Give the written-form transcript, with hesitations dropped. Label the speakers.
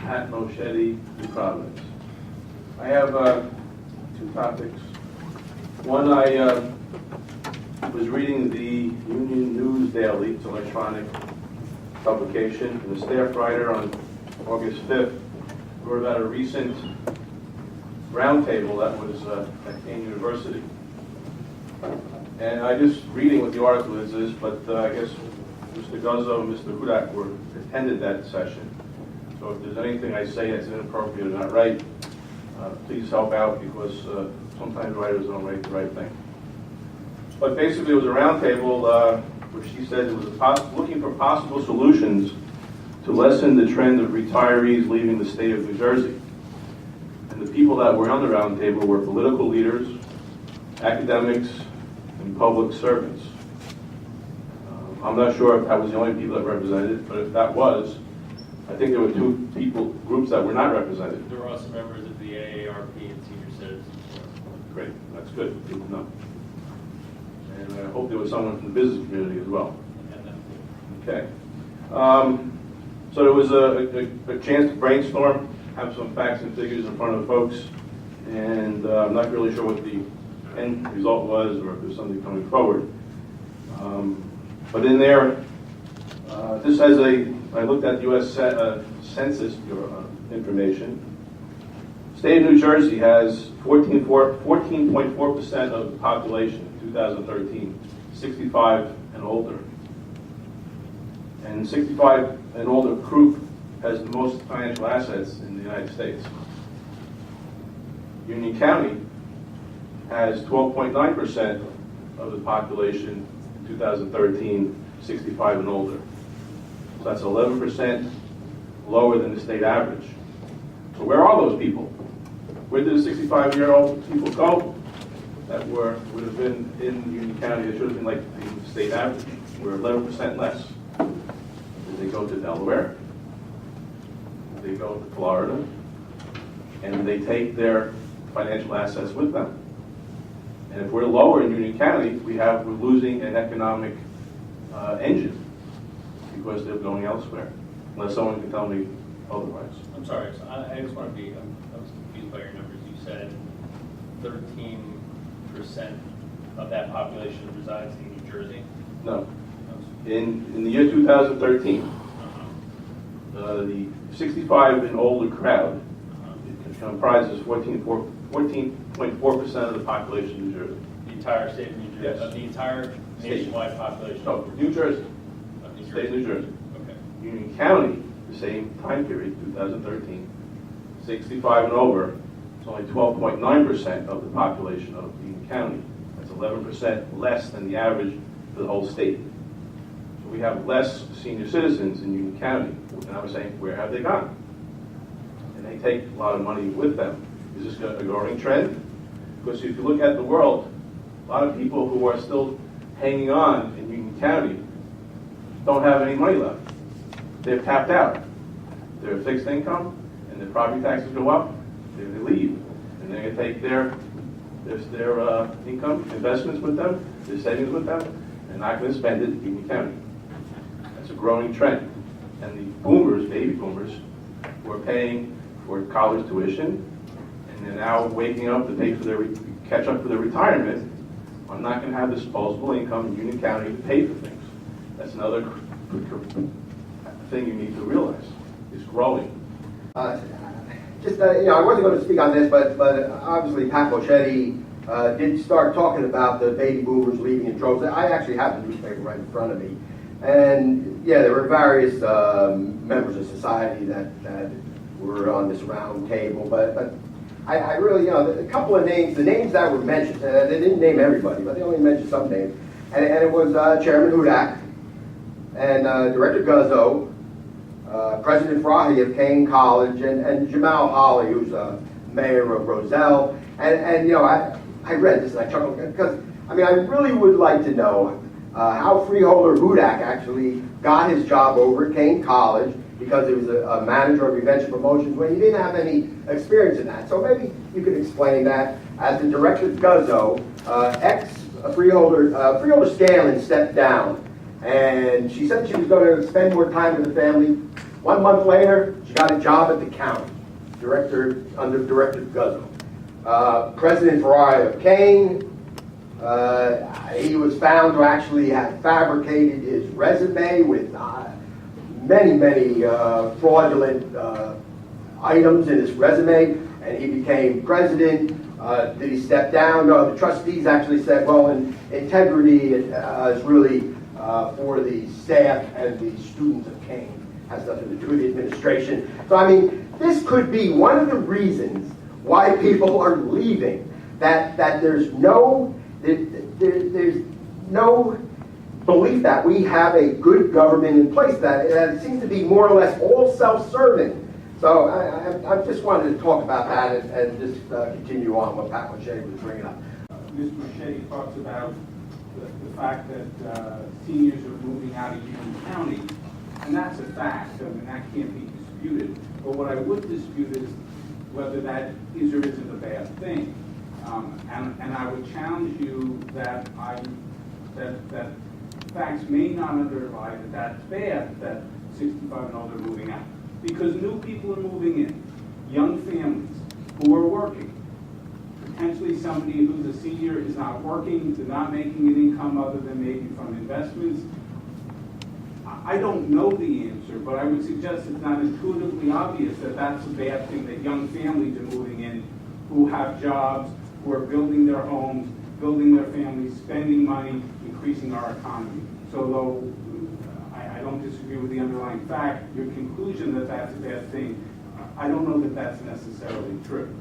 Speaker 1: Pat Moschetti, New Providence. I have two topics. One, I was reading the Union News Daily, it's an electronic publication, and the staff writer on August 5th wrote about a recent roundtable that was at Kane University. And I just reading what the article is, but I guess Mr. Guzzo and Mr. Hudak attended that session. So if there's anything I say that's inappropriate or not right, please help out, because sometimes writers don't write the right thing. But basically it was a roundtable where she said it was looking for possible solutions to lessen the trend of retirees leaving the state of New Jersey. And the people that were on the roundtable were political leaders, academics, and public servants. I'm not sure if that was the only people that represented, but if that was, I think there were two groups that were not represented.
Speaker 2: There were also members of the AARP and senior citizens.
Speaker 1: Great, that's good, good to know. And I hope there was someone from the business community as well. Okay. So there was a chance to brainstorm, have some facts and figures in front of the folks, and I'm not really sure what the end result was, or if there's something coming forward. But in there, this has I looked at the U.S. Census information. State of New Jersey has 14.4% of the population in 2013, 65 and older. And 65 and older group has the most financial assets in the United States. Union County has 12.9% of the population in 2013, 65 and older. So that's 11% lower than the state average. So where are those people? Where did the 65-year-old people go that would have been in Union County? They should have been like the state average. We're 11% less. Did they go to Delaware? Did they go to Florida? And they take their financial assets with them. And if we're lower in Union County, we're losing an economic engine because they're going elsewhere, unless someone can tell me otherwise.
Speaker 2: I'm sorry, so I just want to I was confused by your numbers. You said 13% of that population resides in New Jersey?
Speaker 1: No. In the year 2013, the 65 and older crowd it comprises 14.4% of the population of New Jersey.
Speaker 2: The entire state of New Jersey?
Speaker 1: Yes.
Speaker 2: Of the entire nationwide population?
Speaker 1: No, New Jersey.
Speaker 2: Of New
Speaker 1: State of New Jersey.
Speaker 2: Okay.
Speaker 1: Union County, the same time period, 2013, 65 and over, it's only 12.9% of the population of Union County. That's 11% less than the average for the whole state. So we have less senior citizens in Union County. And I was saying, where have they gone? And they take a lot of money with them. Is this a growing trend? Because if you look at the world, a lot of people who are still hanging on in Union County don't have any money left. They're tapped out. They're fixed income, and their property taxes go up, they leave. And they're going to take their income, investments with them, their savings with them, and not going to spend it in Union County. That's a growing trend. And the boomers, baby boomers, who are paying for college tuition, and they're now waking up to pay for catch up for their retirement, are not going to have disposable income in Union County to pay for things. That's another thing you need to realize. It's growing.
Speaker 3: I wasn't going to speak on this, but obviously Pat Moschetti did start talking about the baby boomers leaving in droves. I actually have the newspaper right in front of me. And yeah, there were various members of society that were on this round table, but I really, a couple of names, the names that were mentioned, they didn't name everybody, but they only mentioned some names. And it was Chairman Hudak, and Director Guzzo, President Frahi of Kane College, and Jamal Hawley, who's mayor of Roselle. And I read this and I chuckled, because, I really would like to know how Freeholder Hudak actually got his job over at Kane College, because he was a manager of events and promotions when he didn't have any experience in that. So maybe you could explain that. As the Director Guzzo, Freeholder Scanlon stepped down, and she said she was going to spend more time with the family. 1 month later, she got a job at the county, under Director Guzzo. President Variety of Kane, he was found to actually have fabricated his resume with many fraudulent items in his resume, and he became president. Did he step down? No, the trustees actually said, well, integrity is really for the staff and the students of Kane. Has nothing to do with the administration. So, I mean, this could be one of the reasons why people are leaving, that there's no belief that we have a good government in place, that it seems to be more or less all self-serving. So I just wanted to talk about that and just continue on what Pat Machete was bringing up.
Speaker 4: Mr. Machete talks about the fact that seniors are moving out of Union County, and that's a fact. I mean, that can't be disputed. But what I would dispute is whether that is or isn't a bad thing. And I would challenge you that that facts may not underlie that that's bad, that 65 and older are moving out. Because new people are moving in, young families who are working. Potentially somebody who's a senior is not working, they're not making an income other than maybe from investments. I don't know the answer, but I would suggest it's not intuitively obvious that that's a bad thing, that young families are moving in who have jobs, who are building their homes, building their families, spending money, increasing our economy. So though I don't disagree with the underlying fact, your conclusion that that's a bad thing, I don't know that that's necessarily true.